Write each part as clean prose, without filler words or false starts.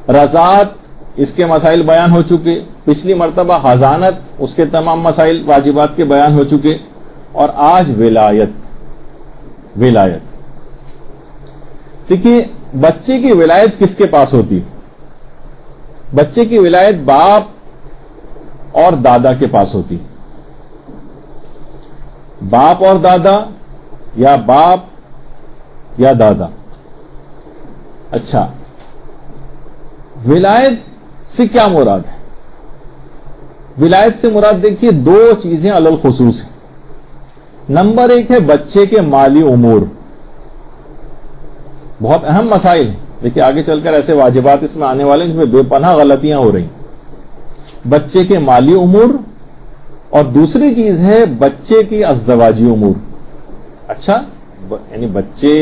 رضاعت اس کے مسائل بیان ہو چکے، پچھلی مرتبہ حضانت اس کے تمام مسائل واجبات کے بیان ہو چکے، اور آج ولایت دیکھیے بچے کی ولایت کس کے پاس ہوتی؟ بچے کی ولایت باپ اور دادا کے پاس ہوتی، باپ اور دادا یا باپ یا دادا۔ اچھا، ولایت سے کیا مراد ہے؟ ولایت سے مراد دیکھیے دو چیزیں علی الخصوص ہیں۔ نمبر ایک ہے بچے کے مالی امور، بہت اہم مسائل ہیں، دیکھیے آگے چل کر ایسے واجبات اس میں آنے والے ہیں جن میں بے پناہ غلطیاں ہو رہی، بچے کے مالی امور، اور دوسری چیز ہے بچے کی ازدواجی امور۔ اچھا، یعنی بچے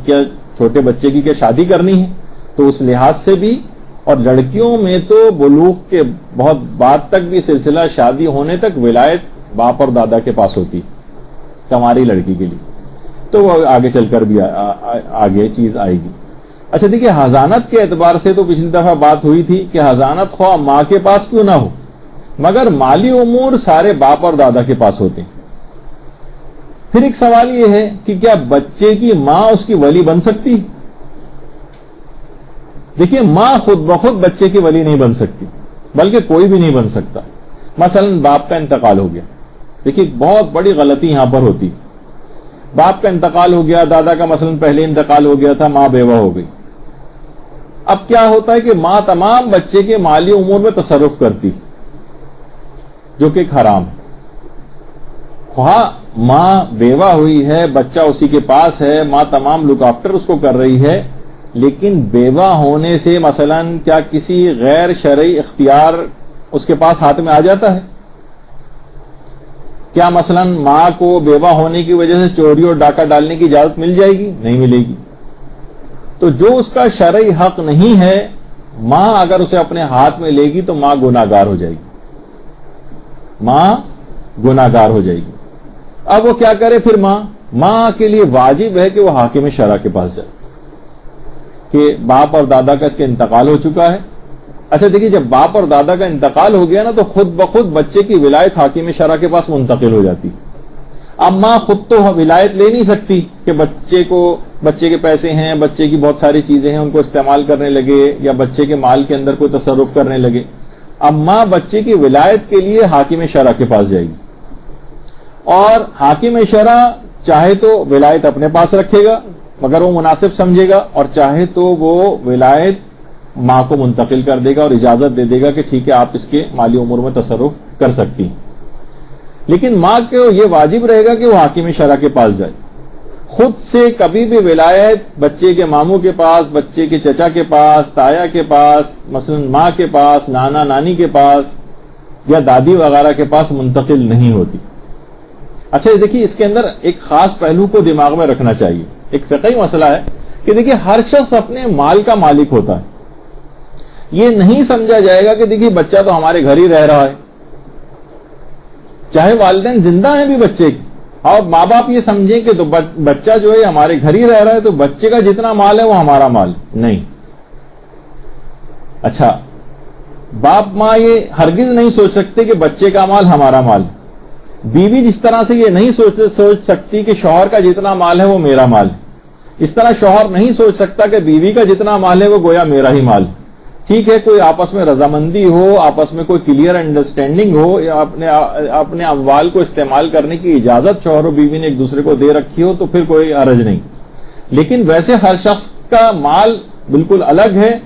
کیا، چھوٹے بچے کی کیا شادی کرنی ہے، تو اس لحاظ سے بھی، اور لڑکیوں میں تو بلوغ کے بہت بعد تک بھی سلسلہ شادی ہونے تک ولایت باپ اور دادا کے پاس ہوتی کماری لڑکی کے لیے، تو وہ آگے چل کر بھی آگے چیز آئے گی۔ اچھا دیکھیے حضانت کے اعتبار سے تو پچھلی دفعہ بات ہوئی تھی کہ حضانت خواہ ماں کے پاس کیوں نہ ہو، مگر مالی امور سارے باپ اور دادا کے پاس ہوتے ہیں۔ پھر ایک سوال یہ ہے کہ کیا بچے کی ماں اس کی ولی بن سکتی؟ دیکھیے ماں خود بخود بچے کی ولی نہیں بن سکتی، بلکہ کوئی بھی نہیں بن سکتا۔ مثلا باپ کا انتقال ہو گیا، دیکھیے بہت بڑی غلطی یہاں پر ہوتی، باپ کا انتقال ہو گیا، دادا کا مثلا پہلے انتقال ہو گیا تھا، ماں بیوہ ہو گئی، اب کیا ہوتا ہے کہ ماں تمام بچے کے مالی امور میں تصرف کرتی، جو کہ ایک حرام ہے۔ خواہ ماں بیوہ ہوئی ہے، بچہ اسی کے پاس ہے، ماں تمام لک آفٹر اس کو کر رہی ہے، لیکن بیوہ ہونے سے مثلا کیا کسی غیر شرعی اختیار اس کے پاس ہاتھ میں آ جاتا ہے؟ کیا مثلا ماں کو بیوہ ہونے کی وجہ سے چوری اور ڈاکہ ڈالنے کی اجازت مل جائے گی؟ نہیں ملے گی۔ تو جو اس کا شرعی حق نہیں ہے، ماں اگر اسے اپنے ہاتھ میں لے گی تو ماں گناہگار ہو جائے گی، ماں گناہگار ہو جائے گی۔ اب وہ کیا کرے پھر؟ ماں کے لیے واجب ہے کہ وہ حاکم شرع کے پاس جائے کہ باپ اور دادا کا اس کے انتقال ہو چکا ہے۔ اچھا دیکھیے جب باپ اور دادا کا انتقال ہو گیا نا تو خود بخود بچے کی ولایت حاکم شرع کے پاس منتقل ہو جاتی۔ اب ماں خود تو ولایت لے نہیں سکتی کہ بچے کے پیسے ہیں، بچے کی بہت ساری چیزیں ہیں، ان کو استعمال کرنے لگے یا بچے کے مال کے اندر کوئی تصرف کرنے لگے۔ اب ماں بچے کی ولایت کے لیے حاکم شرع کے پاس جائے گی، اور حاکم شرع چاہے تو ولایت اپنے پاس رکھے گا مگر وہ مناسب سمجھے گا، اور چاہے تو وہ ولایت ماں کو منتقل کر دے گا اور اجازت دے دے گا کہ ٹھیک ہے آپ اس کے مالی امور میں تصرف کر سکتی ہیں۔ لیکن ماں کو یہ واجب رہے گا کہ وہ حاکم شرع کے پاس جائے۔ خود سے کبھی بھی ولایت بچے کے ماموں کے پاس، بچے کے چچا کے پاس، تایا کے پاس، مثلا ماں کے پاس، نانا نانی کے پاس یا دادی وغیرہ کے پاس منتقل نہیں ہوتی۔ اچھا دیکھیے اس کے اندر ایک خاص پہلو کو دماغ میں رکھنا چاہیے، ایک فقہی مسئلہ ہے کہ دیکھیے ہر شخص اپنے مال کا مالک ہوتا ہے۔ یہ نہیں سمجھا جائے گا کہ دیکھیے بچہ تو ہمارے گھر ہی رہ رہا ہے، چاہے والدین زندہ ہیں بھی بچے کی، اور ماں باپ یہ سمجھیں کہ تو بچہ جو ہے ہمارے گھر ہی رہ رہا ہے تو بچے کا جتنا مال ہے وہ ہمارا مال نہیں۔ اچھا باپ ماں یہ ہرگز نہیں سوچ سکتے کہ بچے کا مال ہمارا مال، بیوی جس طرح سے یہ نہیں سوچ سکتی کہ شوہر کا جتنا مال ہے وہ میرا مال ہے، اس طرح شوہر نہیں سوچ سکتا کہ بیوی کا جتنا مال ہے وہ گویا میرا ہی مال ہے۔ ٹھیک ہے کوئی آپس میں رضامندی ہو، آپس میں کوئی کلیئر انڈرسٹینڈنگ ہو، یا اپنے اموال کو استعمال کرنے کی اجازت شوہر و بیوی نے ایک دوسرے کو دے رکھی ہو تو پھر کوئی حرج نہیں، لیکن ویسے ہر شخص کا مال بالکل الگ ہے۔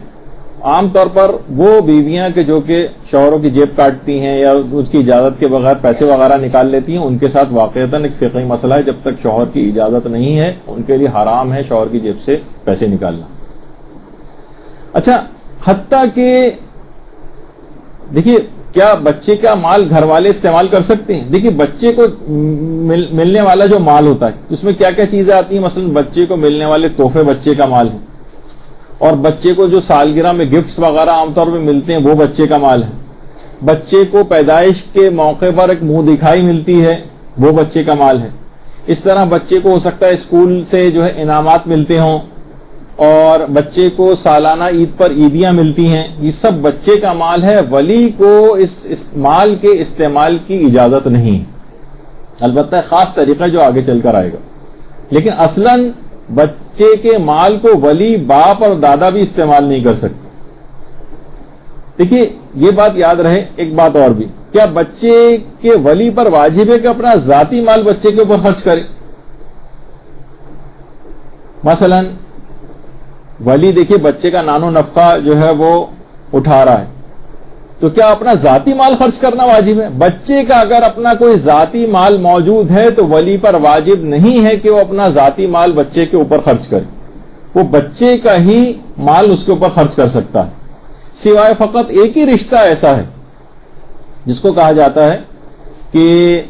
عام طور پر وہ بیویاں کہ جو کہ شوہروں کی جیب کاٹتی ہیں یا اس کی اجازت کے بغیر پیسے وغیرہ نکال لیتی ہیں، ان کے ساتھ واقعتاً ایک فقہی مسئلہ ہے، جب تک شوہر کی اجازت نہیں ہے ان کے لیے حرام ہے شوہر کی جیب سے پیسے نکالنا۔ اچھا حتیٰ کہ دیکھیے کیا بچے کا مال گھر والے استعمال کر سکتے ہیں؟ دیکھیے بچے کو ملنے والا جو مال ہوتا ہے اس میں کیا کیا چیزیں آتی ہیں، مثلا بچے کو ملنے والے تحفے بچے کا مال ہے، اور بچے کو جو سالگرہ میں گفٹس وغیرہ عام طور پہ ملتے ہیں وہ بچے کا مال ہے، بچے کو پیدائش کے موقع پر ایک منہ دکھائی ملتی ہے وہ بچے کا مال ہے، اس طرح بچے کو ہو سکتا ہے اسکول سے جو ہے انعامات ملتے ہوں اور بچے کو سالانہ عید پر عیدیاں ملتی ہیں، یہ سب بچے کا مال ہے، ولی کو اس مال کے استعمال کی اجازت نہیں، البتہ خاص طریقہ جو آگے چل کر آئے گا، لیکن اصلاً بچے کے مال کو ولی باپ اور دادا بھی استعمال نہیں کر سکتے۔ دیکھیے یہ بات یاد رہے، ایک بات اور بھی، کیا بچے کے ولی پر واجب ہے کہ اپنا ذاتی مال بچے کے اوپر خرچ کرے؟ مثلا ولی دیکھیے بچے کا نان و نفقہ جو ہے وہ اٹھا رہا ہے، تو کیا اپنا ذاتی مال خرچ کرنا واجب ہے؟ بچے کا اگر اپنا کوئی ذاتی مال موجود ہے تو ولی پر واجب نہیں ہے کہ وہ اپنا ذاتی مال بچے کے اوپر خرچ کرے، وہ بچے کا ہی مال اس کے اوپر خرچ کر سکتا ہے، سوائے فقط ایک ہی رشتہ ایسا ہے جس کو کہا جاتا ہے کہ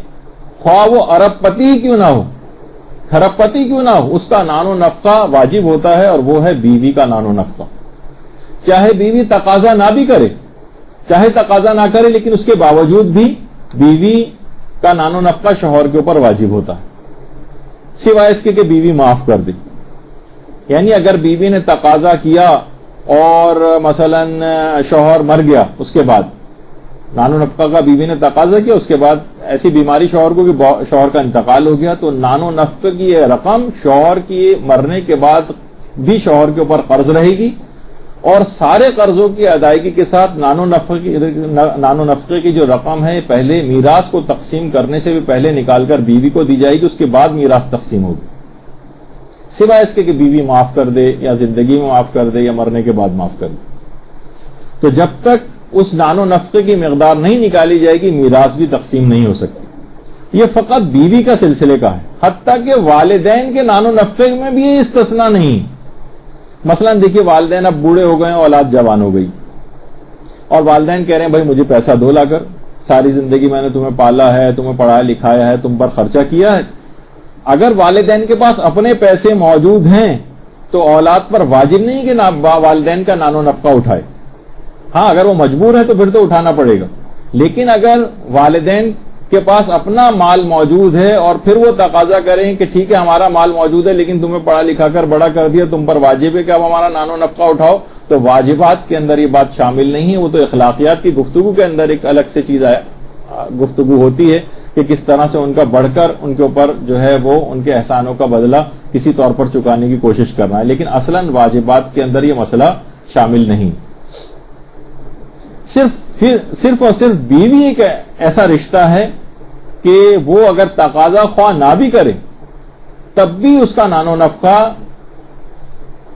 خواہ وہ ارب پتی کیوں نہ ہو، کھرب پتی کیوں نہ ہو، اس کا نان و نفقہ واجب ہوتا ہے، اور وہ ہے بیوی کا نان و نفقہ، چاہے بیوی تقاضا نہ بھی کرے، چاہے تقاضا نہ کرے، لیکن اس کے باوجود بھی بیوی کا نان و نفقہ شوہر کے اوپر واجب ہوتا ہے، سوائے اس کے کہ بیوی معاف کر دے۔ یعنی اگر بیوی نے تقاضا کیا اور مثلا شوہر مر گیا، اس کے بعد نان و نفقہ کا بیوی نے تقاضا کیا، اس کے بعد ایسی بیماری شوہر کو کہ شوہر کا انتقال ہو گیا، تو نان و نفقہ کی یہ رقم شوہر کی مرنے کے بعد بھی شوہر کے اوپر قرض رہے گی، اور سارے قرضوں کی ادائیگی کے ساتھ نان و نفقے کی جو رقم ہے پہلے میراث کو تقسیم کرنے سے بھی پہلے نکال کر بیوی کو دی جائے گی، اس کے بعد میراث تقسیم ہوگی، سوائے اس کے کہ بیوی معاف کر دے یا زندگی میں معاف کر دے یا مرنے کے بعد معاف کر دے۔ تو جب تک اس نان و نفقے کی مقدار نہیں نکالی جائے گی میراث بھی تقسیم نہیں ہو سکتی۔ یہ فقط بیوی کا سلسلے کا ہے، حتیٰ کہ والدین کے نان و نفقے میں بھی یہ استثناء نہیں۔ مثلا دیکھیے والدین اب بوڑھے ہو گئے، اولاد جوان ہو گئی، اور والدین کہہ رہے ہیں بھائی مجھے پیسہ دو لا کر، ساری زندگی میں نے تمہیں پالا ہے، تمہیں پڑھایا لکھایا ہے، تم پر خرچہ کیا ہے۔ اگر والدین کے پاس اپنے پیسے موجود ہیں تو اولاد پر واجب نہیں کہ والدین کا نان و نفقہ اٹھائے، ہاں اگر وہ مجبور ہے تو پھر تو اٹھانا پڑے گا، لیکن اگر والدین کے پاس اپنا مال موجود ہے اور پھر وہ تقاضا کریں کہ ٹھیک ہے ہمارا مال موجود ہے لیکن تمہیں پڑھا لکھا کر بڑا کر دیا، تم پر واجب ہے کہ اب ہمارا نان و نفقہ اٹھاؤ، تو واجبات کے اندر یہ بات شامل نہیں ہے، وہ تو اخلاقیات کی گفتگو کے اندر ایک الگ سے چیز گفتگو ہوتی ہے کہ کس طرح سے ان کا بڑھ کر ان کے اوپر جو ہے وہ ان کے احسانوں کا بدلہ کسی طور پر چکانے کی کوشش کرنا ہے، لیکن اصلاً واجبات کے اندر یہ مسئلہ شامل نہیں۔ صرف اور صرف بیوی ایک ایسا رشتہ ہے کہ وہ اگر تقاضا خواہ نہ بھی کرے تب بھی اس کا نان و نفقہ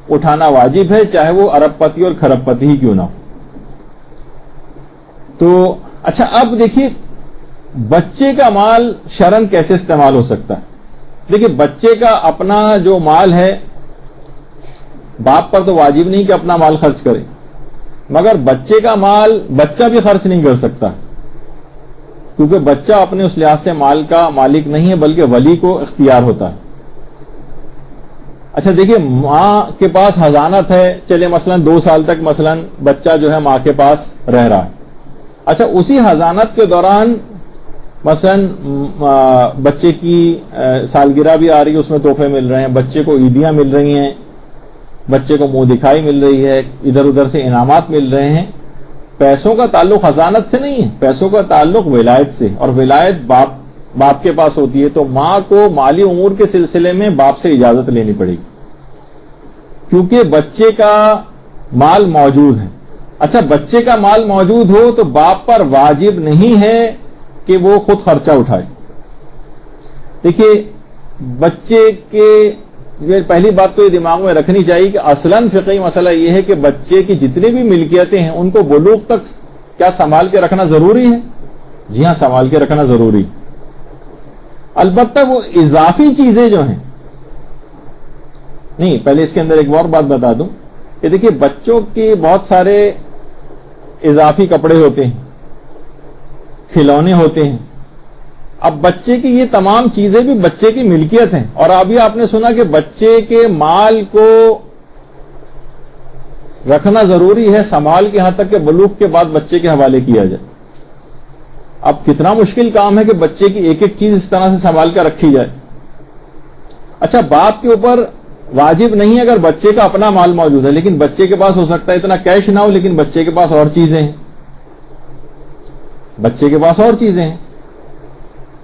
اٹھانا واجب ہے، چاہے وہ ارب پتی اور کھرب پتی ہی کیوں نہ ہو۔ تو اچھا اب دیکھیے بچے کا مال شرعاً کیسے استعمال ہو سکتا ہے؟ دیکھیے بچے کا اپنا جو مال ہے باپ پر تو واجب نہیں کہ اپنا مال خرچ کرے، مگر بچے کا مال بچہ بھی خرچ نہیں کر سکتا، کیونکہ بچہ اپنے اس لحاظ سے مال کا مالک نہیں ہے بلکہ ولی کو اختیار ہوتا ہے۔ اچھا دیکھیے ماں کے پاس حضانت ہے، چلے مثلا 2 سال تک مثلا بچہ جو ہے ماں کے پاس رہ رہا ہے، اچھا اسی حضانت کے دوران مثلا بچے کی سالگرہ بھی آ رہی ہے، اس میں تحفے مل رہے ہیں، بچے کو عیدیاں مل رہی ہیں، بچے کو منہ دکھائی مل رہی ہے، ادھر ادھر سے انعامات مل رہے ہیں، پیسوں کا تعلق حضانت سے نہیں ہے، پیسوں کا تعلق ولایت سے، اور ولایت باپ کے پاس ہوتی ہے، تو ماں کو مالی امور کے سلسلے میں باپ سے اجازت لینی پڑے گی کیونکہ بچے کا مال موجود ہے۔ اچھا بچے کا مال موجود ہو تو باپ پر واجب نہیں ہے کہ وہ خود خرچہ اٹھائے۔ دیکھیے بچے کے پہلی بات تو یہ دماغ میں رکھنی چاہیے کہ اصلاً فقہی مسئلہ یہ ہے کہ بچے کی جتنی بھی ملکیتیں ہیں ان کو بلوغ تک کیا سنبھال کے رکھنا ضروری ہے؟ جی ہاں سنبھال کے رکھنا ضروری، البتہ وہ اضافی چیزیں جو ہیں نہیں، پہلے اس کے اندر ایک اور بات بتا دوں کہ دیکھیے بچوں کے بہت سارے اضافی کپڑے ہوتے ہیں، کھلونے ہوتے ہیں، اب بچے کی یہ تمام چیزیں بھی بچے کی ملکیت ہیں، اور ابھی آپ نے سنا کہ بچے کے مال کو رکھنا ضروری ہے سنبھال کے، یہاں تک کہ بلوغ کے بعد بچے کے حوالے کیا جائے۔ اب کتنا مشکل کام ہے کہ بچے کی ایک ایک چیز اس طرح سے سنبھال کر رکھی جائے۔ اچھا باپ کے اوپر واجب نہیں اگر بچے کا اپنا مال موجود ہے، لیکن بچے کے پاس ہو سکتا ہے اتنا کیش نہ ہو، لیکن بچے کے پاس اور چیزیں ہیں، بچے کے پاس اور چیزیں ہیں،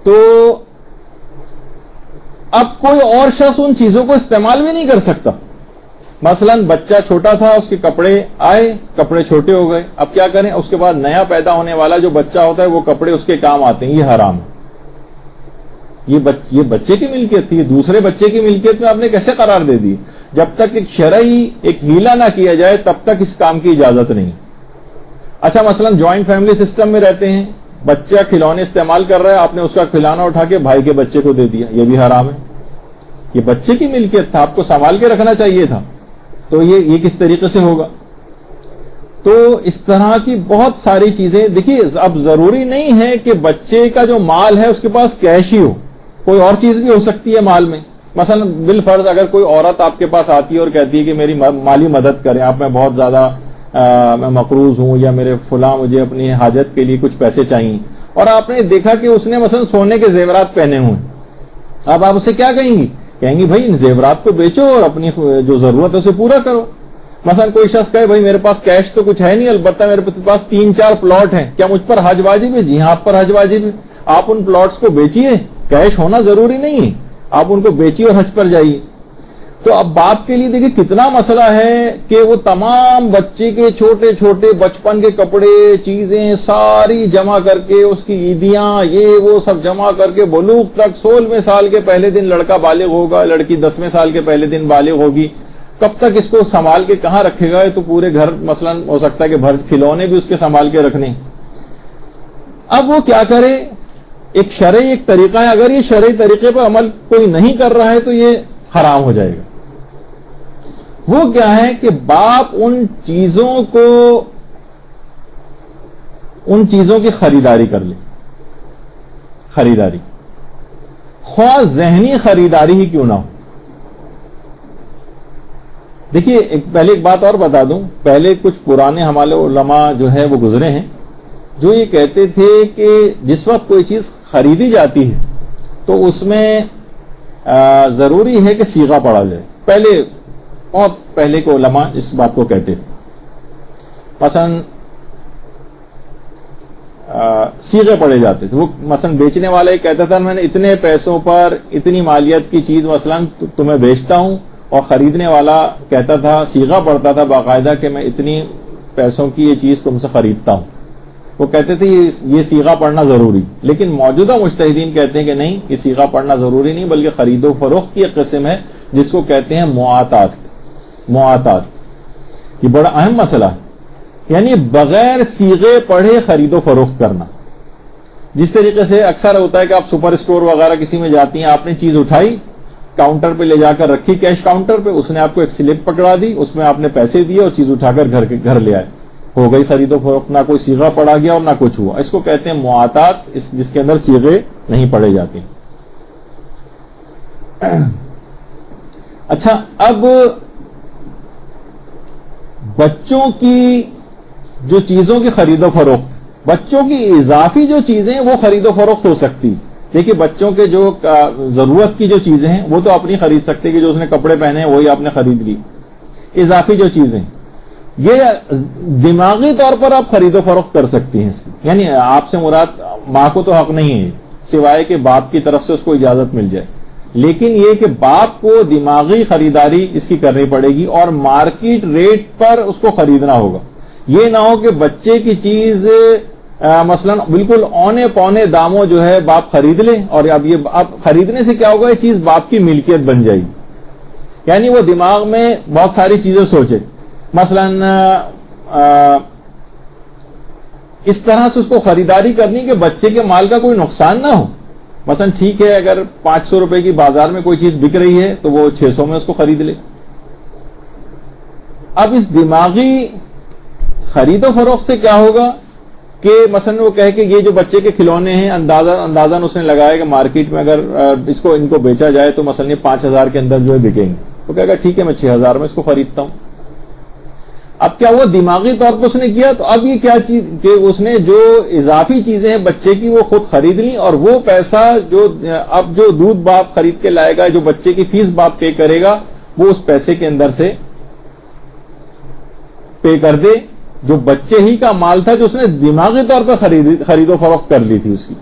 تو اب کوئی اور شخص ان چیزوں کو استعمال بھی نہیں کر سکتا. مثلا بچہ چھوٹا تھا، اس کے کپڑے آئے، کپڑے چھوٹے ہو گئے، اب کیا کریں؟ اس کے بعد نیا پیدا ہونے والا جو بچہ ہوتا ہے وہ کپڑے اس کے کام آتے ہیں، یہ حرام ہے. یہ بچے کی ملکیت تھی، یہ دوسرے بچے کی ملکیت میں آپ نے کیسے قرار دے دی؟ جب تک ایک شرعی ایک ہیلا نہ کیا جائے تب تک اس کام کی اجازت نہیں. اچھا مثلا جوائنٹ فیملی سسٹم میں رہتے ہیں، بچہ کھلونے استعمال کر رہا ہے، آپ نے اس کا کھلونا اٹھا کے بھائی کے بچے کو دے دیا، یہ بھی حرام ہے. یہ بچے کی ملکیت تھا، آپ کو سنبھال کے رکھنا چاہیے تھا، تو یہ کس طریقے سے ہوگا؟ تو اس طرح کی بہت ساری چیزیں. دیکھیے اب ضروری نہیں ہے کہ بچے کا جو مال ہے اس کے پاس کیش ہی ہو، کوئی اور چیز بھی ہو سکتی ہے مال میں. مثلا بالفرض اگر کوئی عورت آپ کے پاس آتی ہے اور کہتی ہے کہ میری مالی مدد کریں آپ، میں بہت زیادہ میں مقروض ہوں، یا میرے فلاں مجھے اپنی حاجت کے لیے کچھ پیسے چاہیے، اور آپ نے دیکھا کہ اس نے مثلا سونے کے زیورات پہنے ہوئے، اب آپ اسے کیا کہیں گی؟ کہیں گی بھائی ان زیورات کو بیچو اور اپنی جو ضرورت ہے اسے پورا کرو. مثلا کوئی شخص کہے بھائی میرے پاس کیش تو کچھ ہے نہیں، البتہ میرے پاس 3-4 پلاٹ ہیں، کیا مجھ پر حج واجب ہے؟ جی ہاں آپ پر حج واجب ہے، آپ ان پلاٹس کو بیچیے، کیش ہونا ضروری نہیں ہے، آپ ان کو بیچیے اور حج پر جائیے. تو اب باپ کے لیے دیکھیں کتنا مسئلہ ہے کہ وہ تمام بچے کے چھوٹے چھوٹے بچپن کے کپڑے چیزیں ساری جمع کر کے، اس کی عیدیاں یہ وہ سب جمع کر کے، بلوغ تک 16ویں سال کے پہلے دن لڑکا بالغ ہوگا، لڑکی 10ویں سال کے پہلے دن بالغ ہوگی، کب تک اس کو سنبھال کے کہاں رکھے گا؟ تو پورے گھر مثلا ہو سکتا ہے کہ بھر کھلونے بھی اس کے سنبھال کے رکھنے. اب وہ کیا کرے؟ ایک شرعی ایک طریقہ ہے، اگر یہ شرعی طریقے پر عمل کوئی نہیں کر رہا ہے تو یہ حرام ہو جائے گا. وہ کیا ہے کہ باپ ان چیزوں کی خریداری کر لے، خریداری خواہ ذہنی خریداری ہی کیوں نہ ہو. دیکھیے پہلے ایک بات اور بتا دوں، پہلے کچھ پرانے ہمارے علماء جو ہے وہ گزرے ہیں جو یہ کہتے تھے کہ جس وقت کوئی چیز خریدی جاتی ہے تو اس میں ضروری ہے کہ صیغہ پڑھا جائے. پہلے بہت پہلے کے علماء اس بات کو کہتے تھے. مثلا صیغے پڑھے جاتے تھے. وہ مثلا بیچنے والا یہ کہتا تھا میں نے اتنے پیسوں پر اتنی مالیت کی چیز مثلا تمہیں بیچتا ہوں، اور خریدنے والا کہتا تھا صیغہ پڑھتا تھا باقاعدہ کہ میں اتنی پیسوں کی یہ چیز تم سے خریدتا ہوں. وہ کہتے تھے یہ صیغہ پڑھنا ضروری. لیکن موجودہ مجتہدین کہتے ہیں کہ نہیں، یہ صیغہ پڑھنا ضروری نہیں، بلکہ خرید و فروخت کی ایک قسم ہے جس کو کہتے ہیں معاطات. یہ بڑا اہم مسئلہ ہے، یعنی بغیر صیغے پڑھے خرید و فروخت کرنا. جس طریقے سے اکثر ہوتا ہے کہ آپ سپر اسٹور وغیرہ کسی میں جاتی ہیں، آپ نے چیز اٹھائی کاؤنٹر پہ لے جا کر رکھی، کیش کاؤنٹر پہ، اس نے آپ کو ایک سلپ پکڑا دی، اس میں آپ نے پیسے دیے اور چیز اٹھا کر گھر لے آئے، ہو گئی خرید و فروخت، نہ کوئی صیغہ پڑھا گیا اور نہ کچھ ہوا. اس کو کہتے ہیں معاطات، جس کے اندر صیغے نہیں پڑھے جاتے. اچھا اب بچوں کی جو چیزوں کی خرید و فروخت، بچوں کی اضافی جو چیزیں وہ خرید و فروخت ہو سکتی. دیکھیے بچوں کے جو ضرورت کی جو چیزیں ہیں وہ تو آپ نہیں خرید سکتے کہ جو اس نے کپڑے پہنے ہیں وہی آپ نے خرید لی. اضافی جو چیزیں یہ دماغی طور پر آپ خرید و فروخت کر سکتی ہیں اس کی. یعنی آپ سے مراد ماں کو تو حق نہیں ہے سوائے کہ باپ کی طرف سے اس کو اجازت مل جائے، لیکن یہ کہ باپ کو دماغی خریداری اس کی کرنی پڑے گی اور مارکیٹ ریٹ پر اس کو خریدنا ہوگا. یہ نہ ہو کہ بچے کی چیز مثلا بالکل اونے پونے داموں جو ہے باپ خرید لے، اور اب خریدنے سے کیا ہوگا، یہ چیز باپ کی ملکیت بن جائے گی. یعنی وہ دماغ میں بہت ساری چیزیں سوچے، مثلا اس طرح سے اس کو خریداری کرنی کہ بچے کے مال کا کوئی نقصان نہ ہو. مثلا ٹھیک ہے اگر 500 روپے کی بازار میں کوئی چیز بک رہی ہے تو وہ 600 میں اس کو خرید لے. اب اس دماغی خرید و فروخت سے کیا ہوگا کہ مثلا وہ کہے کہ یہ جو بچے کے کھلونے ہیں اندازاً اس نے لگایا کہ مارکیٹ میں اگر ان کو بیچا جائے تو مثلا 5,000 کے اندر جو ہے بکیں گے. وہ کہے گا ٹھیک ہے میں 6,000 میں اس کو خریدتا ہوں. اب کیا وہ دماغی طور پر اس نے کیا، تو اب یہ کیا چیز کہ اس نے جو اضافی چیزیں ہیں بچے کی وہ خود خرید لی، اور وہ پیسہ جو اب جو دودھ باپ خرید کے لائے گا، جو بچے کی فیس باپ پے کرے گا، وہ اس پیسے کے اندر سے پے کر دے، جو بچے ہی کا مال تھا جو اس نے دماغی طور پر خرید و فروخت کر لی تھی اس کی۔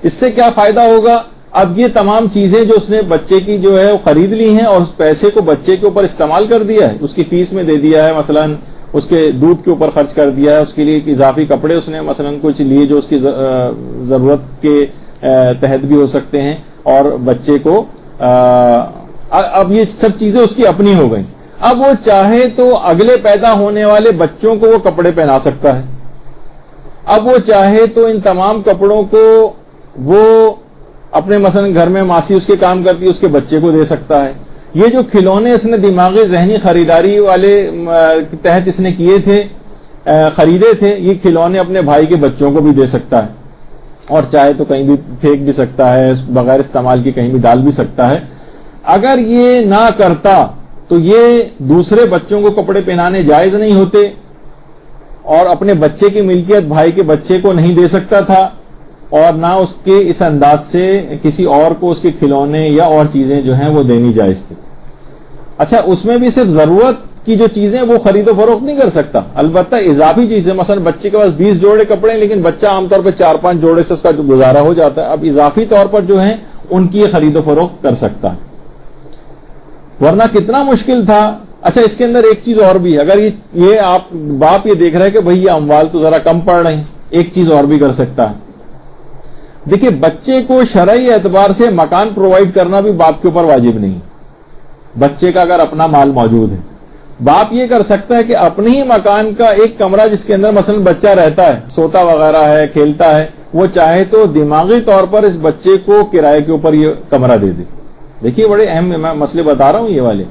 اس سے کیا فائدہ ہوگا؟ اب یہ تمام چیزیں جو اس نے بچے کی جو ہے وہ خرید لی ہیں اور اس پیسے کو بچے کے اوپر استعمال کر دیا ہے، اس کی فیس میں دے دیا ہے، مثلا اس کے دودھ کے اوپر خرچ کر دیا ہے، اس کے لیے اضافی کپڑے اس نے مثلا کچھ لیے جو اس کی ضرورت کے تحت بھی ہو سکتے ہیں، اور بچے کو اب یہ سب چیزیں اس کی اپنی ہو گئیں۔ اب وہ چاہے تو اگلے پیدا ہونے والے بچوں کو وہ کپڑے پہنا سکتا ہے، اب وہ چاہے تو ان تمام کپڑوں کو وہ اپنے مثلا گھر میں ماسی اس کے کام کرتی ہے اس کے بچے کو دے سکتا ہے۔ یہ جو کھلونے اس نے دماغی ذہنی خریداری والے تحت اس نے کیے تھے، خریدے تھے، یہ کھلونے اپنے بھائی کے بچوں کو بھی دے سکتا ہے، اور چاہے تو کہیں بھی پھینک بھی سکتا ہے، بغیر استعمال کے کہیں بھی ڈال بھی سکتا ہے۔ اگر یہ نہ کرتا تو یہ دوسرے بچوں کو کپڑے پہنانے جائز نہیں ہوتے، اور اپنے بچے کی ملکیت بھائی کے بچے کو نہیں دے سکتا تھا، اور نہ اس کے اس انداز سے کسی اور کو اس کے کھلونے یا اور چیزیں جو ہیں وہ دینی جائز تھی۔ اچھا، اس میں بھی صرف ضرورت کی جو چیزیں وہ خرید و فروخت نہیں کر سکتا، البتہ اضافی چیزیں، مثلا بچے کے پاس 20 جوڑے کپڑے ہیں لیکن بچہ عام طور پہ 4-5 جوڑے سے اس کا جو گزارا ہو جاتا ہے، اب اضافی طور پر جو ہیں ان کی خرید و فروخت کر سکتا ہے، ورنہ کتنا مشکل تھا۔ اچھا، اس کے اندر ایک چیز اور بھی، اگر یہ آپ باپ یہ دیکھ رہے ہیں کہ بھئی یہ اموال تو ذرا کم پڑ رہے ہیں، ایک چیز اور بھی کر سکتا ہے۔ دیکھیں، بچے کو شرعی اعتبار سے مکان پرووائڈ کرنا بھی باپ کے اوپر واجب نہیں، بچے کا اگر اپنا مال موجود ہے، باپ یہ کر سکتا ہے کہ اپنے ہی مکان کا ایک کمرہ جس کے اندر مثلا بچہ رہتا ہے، سوتا وغیرہ ہے، کھیلتا ہے، وہ چاہے تو دماغی طور پر اس بچے کو کرائے کے اوپر یہ کمرہ دے دے۔ دیکھیے، بڑے اہم میں مسئلے بتا رہا ہوں یہ والے،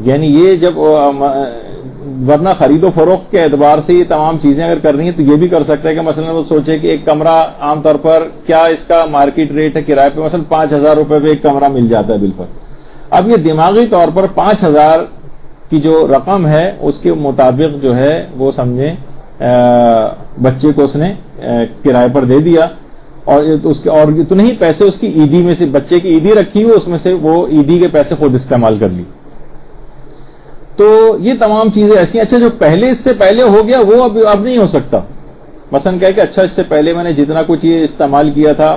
یعنی یہ جب ورنہ خرید و فروخت کے اعتبار سے یہ تمام چیزیں اگر کرنی ہے تو یہ بھی کر سکتا ہے کہ مثلا وہ سوچے کہ ایک کمرہ عام طور پر کیا اس کا مارکیٹ ریٹ ہے کرائے پہ، مثلا 5,000 روپے پہ ایک کمرہ مل جاتا ہے بالفرض۔ اب یہ دماغی طور پر 5,000 کی جو رقم ہے اس کے مطابق جو ہے وہ سمجھیں بچے کو اس نے کرائے پر دے دیا، اور اس کے اور اتنے ہی پیسے اس کی عیدی میں سے، بچے کی عیدی رکھی ہوئی اس میں سے وہ عیدی کے پیسے خود استعمال کر لی۔ تو یہ تمام چیزیں ایسی ہیں۔ اچھا، جو پہلے اس سے پہلے ہو گیا وہ اب نہیں ہو سکتا، مثلا کہے کہ اچھا اس سے پہلے میں نے جتنا کچھ یہ استعمال کیا تھا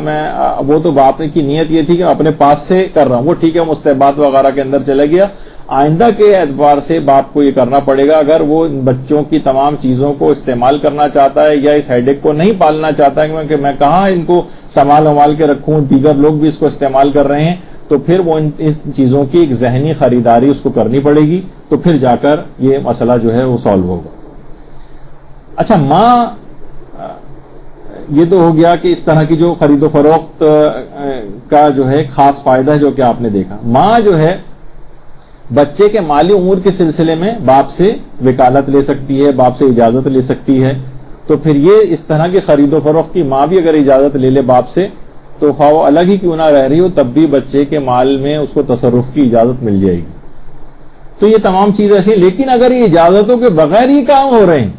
وہ تو باپ کی نیت یہ تھی کہ اپنے پاس سے کر رہا ہوں، وہ ٹھیک ہے، مستحبات وغیرہ کے اندر چلا گیا، آئندہ کے اعتبار سے باپ کو یہ کرنا پڑے گا۔ اگر وہ بچوں کی تمام چیزوں کو استعمال کرنا چاہتا ہے یا اس ہیڈک کو نہیں پالنا چاہتا ہے کہ میں کہاں ان کو سنبھال کے رکھوں، دیگر لوگ بھی اس کو استعمال کر رہے ہیں، تو پھر وہ ان چیزوں کی ایک ذہنی خریداری اس کو کرنی پڑے گی، تو پھر جا کر یہ مسئلہ جو ہے وہ سالو ہوگا۔ اچھا، ماں، یہ تو ہو گیا کہ اس طرح کی جو خرید و فروخت کا جو ہے خاص فائدہ ہے جو کہ آپ نے دیکھا۔ ماں جو ہے بچے کے مالی امور کے سلسلے میں باپ سے وکالت لے سکتی ہے، باپ سے اجازت لے سکتی ہے، تو پھر یہ اس طرح کی خرید و فروخت کی ماں بھی اگر اجازت لے لے باپ سے تو خواہ وہ الگ ہی کیوں نہ رہ رہی ہو تب بھی بچے کے مال میں اس کو تصرف کی اجازت مل جائے گی۔ تو یہ تمام چیزیں ایسی ہیں، لیکن اگر یہ اجازتوں کے بغیر ہی کام ہو رہے ہیں،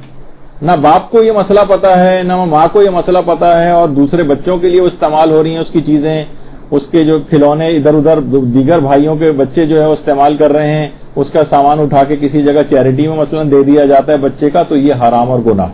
نہ باپ کو یہ مسئلہ پتا ہے نہ ماں کو یہ مسئلہ پتا ہے، اور دوسرے بچوں کے لیے وہ استعمال ہو رہی ہیں اس کی چیزیں، اس کے جو کھلونے ادھر ادھر دیگر بھائیوں کے بچے جو ہے وہ استعمال کر رہے ہیں، اس کا سامان اٹھا کے کسی جگہ چیریٹی میں مثلا دے دیا جاتا ہے بچے کا، تو یہ حرام اور گناہ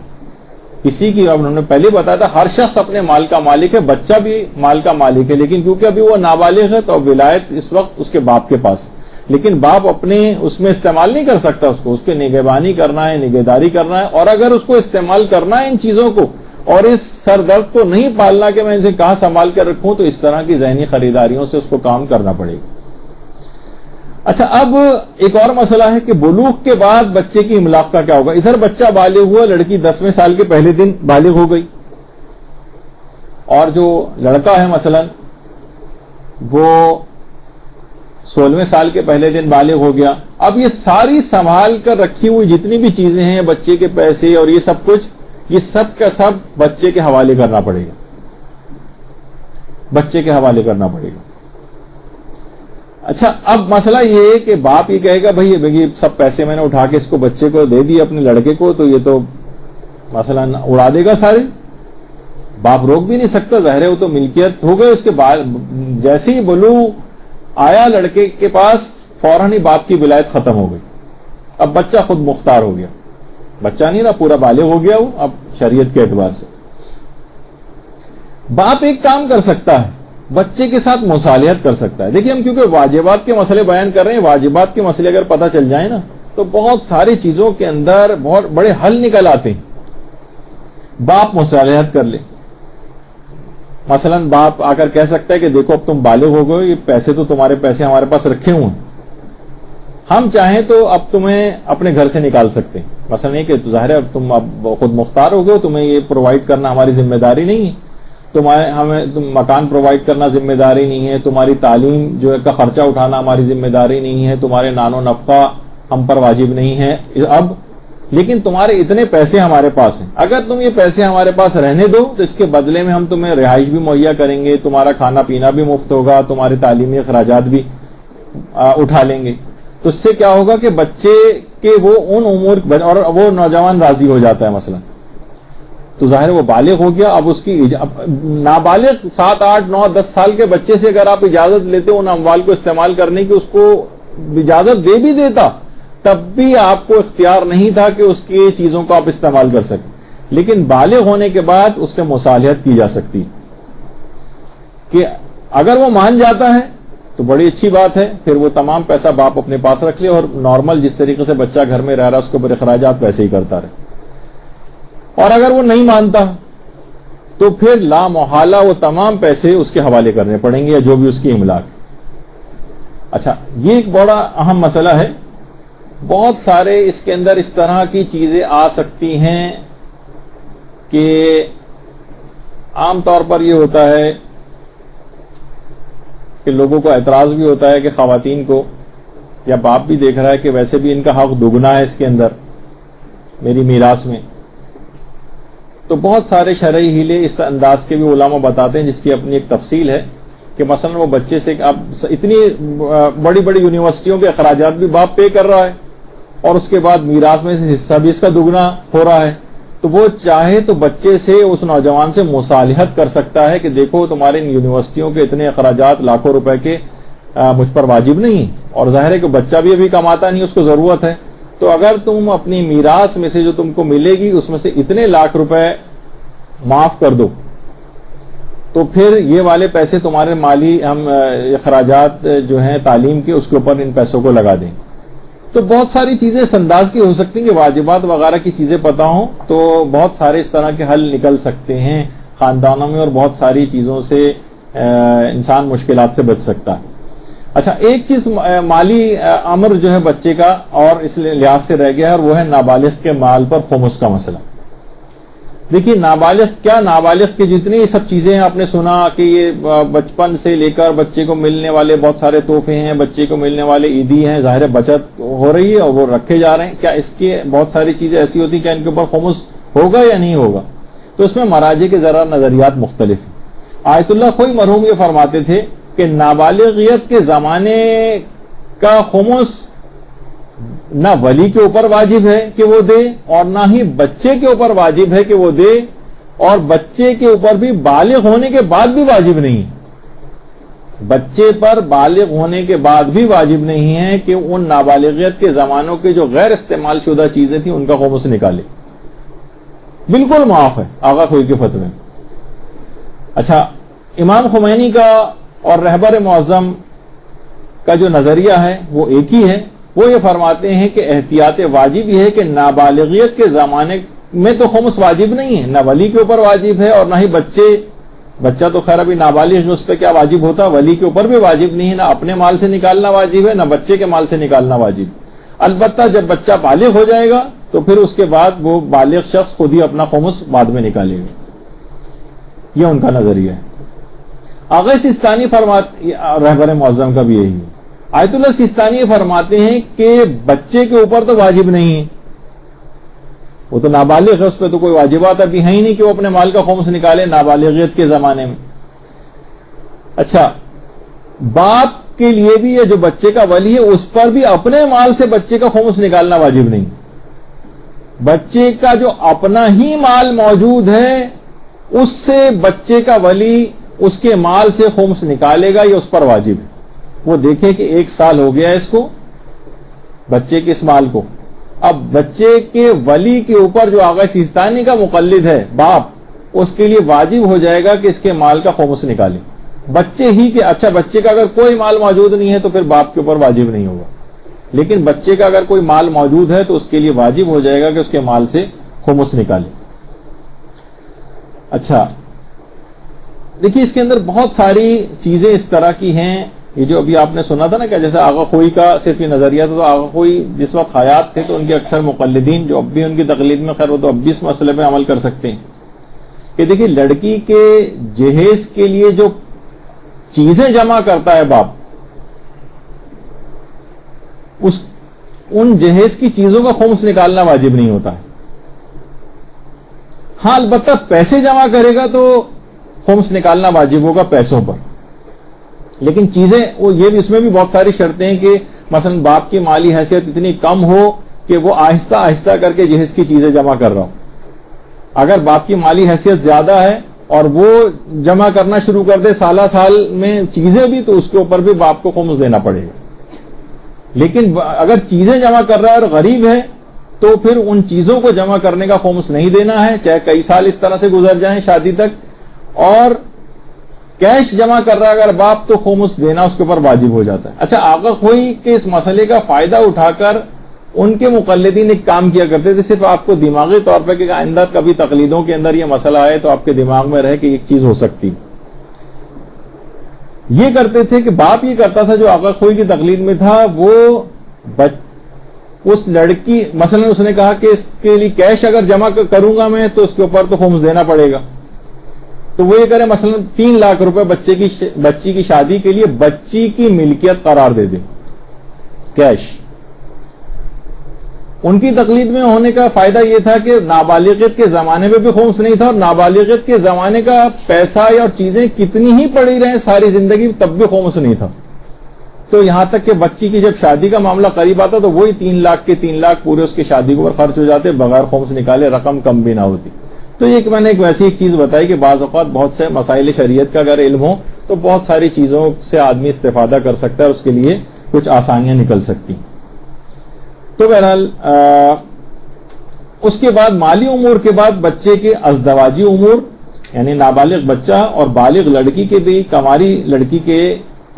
کسی کی، اب انہوں نے پہلے بتایا تھا ہر شخص اپنے مال کا مالک ہے، بچہ بھی مال کا مالک ہے، لیکن کیونکہ ابھی وہ نابالغ ہے تو ولایت اس وقت اس کے باپ کے پاس، لیکن باپ اپنے اس میں استعمال نہیں کر سکتا، اس کو اس کی نگہبانی کرنا ہے، نگہداری کرنا ہے، اور اگر اس کو استعمال کرنا ہے ان چیزوں کو اور اس سر درد کو نہیں پالنا کہ میں اسے کہاں سنبھال کر رکھوں، تو اس طرح کی ذہنی خریداریوں سے اس کو کام کرنا پڑے گا۔ اچھا، اب ایک اور مسئلہ ہے کہ بلوغ کے بعد بچے کی املاق کا کیا ہوگا۔ ادھر بچہ بالغ ہوا، لڑکی 10ویں سال کے پہلے دن بالغ ہو گئی، اور جو لڑکا ہے مثلا وہ 16ویں سال کے پہلے دن بالغ ہو گیا۔ اب یہ ساری سنبھال کر رکھی ہوئی جتنی بھی چیزیں ہیں، بچے کے پیسے اور یہ سب کچھ، یہ سب کا سب بچے کے حوالے کرنا پڑے گا، بچے کے حوالے کرنا پڑے گا۔ اچھا، اب مسئلہ یہ ہے کہ باپ یہ کہے گا بھائی یہ سب پیسے میں نے اٹھا کے اس کو بچے کو دے دیے اپنے لڑکے کو، تو یہ تو مثلا اڑا دے گا سارے، باپ روک بھی نہیں سکتا، ظاہر ہے وہ تو ملکیت ہو گئے اس کے بعد۔ جیسے ہی بلوغ آیا لڑکے کے پاس فوراً ہی باپ کی ولایت ختم ہو گئی. اب بچہ خود مختار ہو گیا, بچہ نہیں رہا, پورا بالغ ہو گیا وہ اب شریعت کے اعتبار سے. باپ ایک کام کر سکتا ہے, بچے کے ساتھ مصالحت کر سکتا ہے. دیکھیے ہم کیونکہ واجبات کے مسئلے بیان کر رہے ہیں, واجبات کے مسئلے اگر پتہ چل جائیں نا تو بہت ساری چیزوں کے اندر بہت بڑے حل نکل آتے ہیں. باپ مصالحت کر لے, مثلا باپ آ کر کہہ سکتا ہے کہ دیکھو اب تم بالغ ہو گئے, یہ پیسے تو تمہارے پیسے ہمارے پاس رکھے ہوئے ہیں, ہم چاہیں تو اب تمہیں اپنے گھر سے نکال سکتے ہیں. مثلا یہ کہ ظاہر ہے اب تم اب خود مختار ہو گئے, تمہیں یہ پرووائڈ کرنا ہماری ذمہ داری نہیں ہے, ہمیں مکان پرووائڈ کرنا ذمہ داری نہیں ہے, تمہاری تعلیم جو ہے کا خرچہ اٹھانا ہماری ذمہ داری نہیں ہے, تمہارے نان و نفقہ ہم پر واجب نہیں ہے اب, لیکن تمہارے اتنے پیسے ہمارے پاس ہیں, اگر تم یہ پیسے ہمارے پاس رہنے دو تو اس کے بدلے میں ہم تمہیں رہائش بھی مہیا کریں گے, تمہارا کھانا پینا بھی مفت ہوگا, تمہارے تعلیمی اخراجات بھی اٹھا لیں گے. تو اس سے کیا ہوگا کہ بچے کے وہ ان امور اور وہ نوجوان راضی ہو جاتا ہے مثلا, تو ظاہر وہ بالغ ہو گیا. اب اس کی نابالغ 7, 8, 9, 10 سال کے بچے سے اگر آپ اجازت لیتے ان اموال کو استعمال کرنے کی, اس کو اجازت دے بھی دیتا تب بھی آپ کو اختیار نہیں تھا کہ اس کی چیزوں کو آپ استعمال کر سکیں. لیکن بالغ ہونے کے بعد اس سے مصالحت کی جا سکتی کہ اگر وہ مان جاتا ہے تو بڑی اچھی بات ہے, پھر وہ تمام پیسہ باپ اپنے پاس رکھ لے اور نارمل جس طریقے سے بچہ گھر میں رہ رہا اس کے اوپر اخراجات ویسے ہی کرتا رہے. اور اگر وہ نہیں مانتا تو پھر لا محالہ وہ تمام پیسے اس کے حوالے کرنے پڑیں گے یا جو بھی اس کی املاک. اچھا, یہ ایک بڑا اہم مسئلہ ہے. بہت سارے اس کے اندر اس طرح کی چیزیں آ سکتی ہیں کہ عام طور پر یہ ہوتا ہے کہ لوگوں کو اعتراض بھی ہوتا ہے کہ خواتین کو, یا باپ بھی دیکھ رہا ہے کہ ویسے بھی ان کا حق دگنا ہے اس کے اندر میری میراث میں. تو بہت سارے شرعی ہیلے اس انداز کے بھی علماء بتاتے ہیں جس کی اپنی ایک تفصیل ہے کہ مثلا وہ بچے سے اب اتنی بڑی بڑی یونیورسٹیوں کے اخراجات بھی باپ پے کر رہا ہے اور اس کے بعد میراث میں سے حصہ بھی اس کا دگنا ہو رہا ہے, تو وہ چاہے تو بچے سے اس نوجوان سے مصالحت کر سکتا ہے کہ دیکھو تمہارے یونیورسٹیوں کے اتنے اخراجات لاکھوں روپے کے مجھ پر واجب نہیں, اور ظاہر ہے کہ بچہ بھی ابھی کماتا نہیں, اس کو ضرورت ہے, تو اگر تم اپنی میراث میں سے جو تم کو ملے گی اس میں سے اتنے لاکھ روپے معاف کر دو تو پھر یہ والے پیسے تمہارے مالی ہم اخراجات جو ہیں تعلیم کے اس کے اوپر ان پیسوں کو لگا دیں. تو بہت ساری چیزیں اس انداز کی ہو سکتی ہیں کہ واجبات وغیرہ کی چیزیں پتہ ہوں تو بہت سارے اس طرح کے حل نکل سکتے ہیں خاندانوں میں, اور بہت ساری چیزوں سے انسان مشکلات سے بچ سکتا ہے. اچھا, ایک چیز مالی امر جو ہے بچے کا اور اس لحاظ سے رہ گیا ہے, اور وہ ہے نابالغ کے مال پر خمس کا مسئلہ. دیکھیے نابالغ کی جتنی یہ سب چیزیں ہیں آپ نے سنا کہ یہ بچپن سے لے کر بچے کو ملنے والے بہت سارے تحفے ہیں, بچے کو ملنے والے عیدی ہیں, ظاہر بچت ہو رہی ہے اور وہ رکھے جا رہے ہیں. کیا اس کی بہت ساری چیزیں ایسی ہوتی ہیں کہ ان کے اوپر خمس ہوگا یا نہیں ہوگا؟ تو اس میں مراجع کے ذرا نظریات مختلف ہیں. آیت اللہ خوئی مرحوم یہ فرماتے تھے کہ نابالغیت کے زمانے کا خمس نہ ولی کے اوپر واجب ہے کہ وہ دے, اور نہ ہی بچے کے اوپر واجب ہے کہ وہ دے, اور بچے کے اوپر بھی بالغ ہونے کے بعد بھی واجب نہیں. بچے پر بالغ ہونے کے بعد بھی واجب نہیں ہے کہ ان نابالغیت کے زمانوں کے جو غیر استعمال شدہ چیزیں تھیں ان کا خمس نکالے. بالکل معاف ہے آغا خوئی کے فتوے میں. اچھا, امام خمینی کا اور رہبر معظم کا جو نظریہ ہے وہ ایک ہی ہے. وہ یہ فرماتے ہیں کہ احتیاط واجب یہ ہے کہ نابالغیت کے زمانے میں تو خمس واجب نہیں ہے, نہ ولی کے اوپر واجب ہے اور نہ ہی بچہ تو خیر ابھی نابالغ ہے اس پہ کیا واجب ہوتا, ولی کے اوپر بھی واجب نہیں ہے, نہ اپنے مال سے نکالنا واجب ہے نہ بچے کے مال سے نکالنا واجب. البتہ جب بچہ بالغ ہو جائے گا تو پھر اس کے بعد وہ بالغ شخص خود ہی اپنا خمس بعد میں نکالے گا. یہ ان کا نظریہ ہے. آغا سیستانی فرماتے, رہبر معظم کا بھی یہی ہے. آیت اللہ سیستانی فرماتے ہیں کہ بچے کے اوپر تو واجب نہیں ہے, وہ تو نابالغ ہے, اس پہ تو کوئی واجبات ابھی ہے ہی نہیں کہ وہ اپنے مال کا خمس نکالے نابالغیت کے زمانے میں. اچھا, باپ کے لیے بھی یہ جو بچے کا ولی ہے اس پر بھی اپنے مال سے بچے کا خمس نکالنا واجب نہیں. بچے کا جو اپنا ہی مال موجود ہے اس سے بچے کا ولی اس کے مال سے خمس نکالے گا, یہ اس پر واجب ہے. وہ دیکھے کہ 1 سال ہو گیا اس کو، بچے کے اس مال کو. اب بچے کے ولی کے اوپر جو آغا سیستانی کا مقلد ہے باپ، اس کے لیے واجب ہو جائے گا کہ اس کے مال کا خمس نکالے. بچے ہی کے، اچھا بچے کا اگر کوئی مال موجود نہیں ہے تو پھر باپ کے اوپر واجب نہیں ہوگا، لیکن بچے کا اگر کوئی مال موجود ہے تو اس کے لیے واجب ہو جائے گا کہ اس کے مال سے خمس نکالے. اچھا دیکھیے اس کے اندر بہت ساری چیزیں اس طرح کی ہیں. یہ جو ابھی آپ نے سنا تھا نا کہ جیسے آغا خوئی کا صرف یہ نظریہ تھا، تو آغا خوئی جس وقت حیات تھے تو ان کے اکثر مقلدین جو اب بھی ان کی تقلید میں، خیر وہ تو اب بھی اس مسئلے پہ عمل کر سکتے ہیں کہ دیکھیے لڑکی کے جہیز کے لیے جو چیزیں جمع کرتا ہے باپ، ان جہیز کی چیزوں کا خمس نکالنا واجب نہیں ہوتا ہے. ہاں البتہ پیسے جمع کرے گا تو خمس نکالنا واجب ہوگا پیسوں پر، لیکن چیزیں وہ یہ بھی، اس میں بھی بہت ساری شرطیں ہیں کہ مثلا باپ کی مالی حیثیت اتنی کم ہو کہ وہ آہستہ آہستہ کر کے جہیز کی چیزیں جمع کر رہا ہو. اگر باپ کی مالی حیثیت زیادہ ہے اور وہ جمع کرنا شروع کر دے سالہ سال میں چیزیں بھی، تو اس کے اوپر بھی باپ کو خمس دینا پڑے گا. لیکن اگر چیزیں جمع کر رہا ہے اور غریب ہے تو پھر ان چیزوں کو جمع کرنے کا خمس نہیں دینا ہے، چاہے کئی سال اس طرح سے گزر جائیں شادی تک. اور کیش جمع کر رہا ہے اگر باپ تو خمس دینا اس کے اوپر واجب ہو جاتا ہے. اچھا آغا خوئی کے اس مسئلے کا فائدہ اٹھا کر ان کے مقلدین ایک کام کیا کرتے تھے، صرف آپ کو دماغی طور پہ کہ آئندہ کبھی تقلیدوں کے اندر یہ مسئلہ آئے تو آپ کے دماغ میں رہے کہ ایک چیز ہو سکتی. یہ کرتے تھے کہ باپ یہ کرتا تھا جو آغا خوئی کی تقلید میں تھا، وہ اس لڑکی، مثلا اس نے کہا کہ اس کے لیے کیش اگر جمع کروں گا میں تو اس کے اوپر تو خمس دینا پڑے گا. تو وہ یہ کرے مثلا 3 لاکھ روپے بچی کی شادی کے لیے بچی کی ملکیت قرار دے دے کیش. ان کی تقلید میں ہونے کا فائدہ یہ تھا کہ نابالغیت کے زمانے میں بھی خمس نہیں تھا، اور نابالغیت کے زمانے کا پیسہ اور چیزیں کتنی ہی پڑی رہیں ساری زندگی تب بھی خمس نہیں تھا. تو یہاں تک کہ بچی کی جب شادی کا معاملہ قریب آتا تو وہی 3 لاکھ کے 3 لاکھ پورے اس کی شادی کے اوپر خرچ ہو جاتے بغیر خمس نکالے، رقم کم بھی نہ ہوتی. تو یہ میں نے ایک ویسی ایک چیز بتائی کہ بعض اوقات بہت سے مسائل شریعت کا اگر علم ہو تو بہت ساری چیزوں سے آدمی استفادہ کر سکتا ہے، اس کے لیے کچھ آسانیاں نکل سکتی. تو بہرحال اس کے بعد مالی امور کے بعد بچے کے ازدواجی امور، یعنی نابالغ بچہ اور بالغ لڑکی کے بھی، کماری لڑکی کے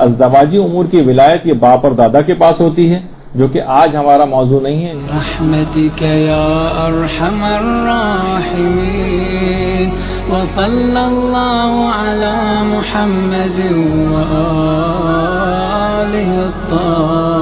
ازدواجی امور کی ولایت یہ باپ اور دادا کے پاس ہوتی ہے، جو کہ آج ہمارا موضوع نہیں ہے. رحمتک یا ارحم الراحمین وصلی اللہ علی محمد وآلہ الطاہرین.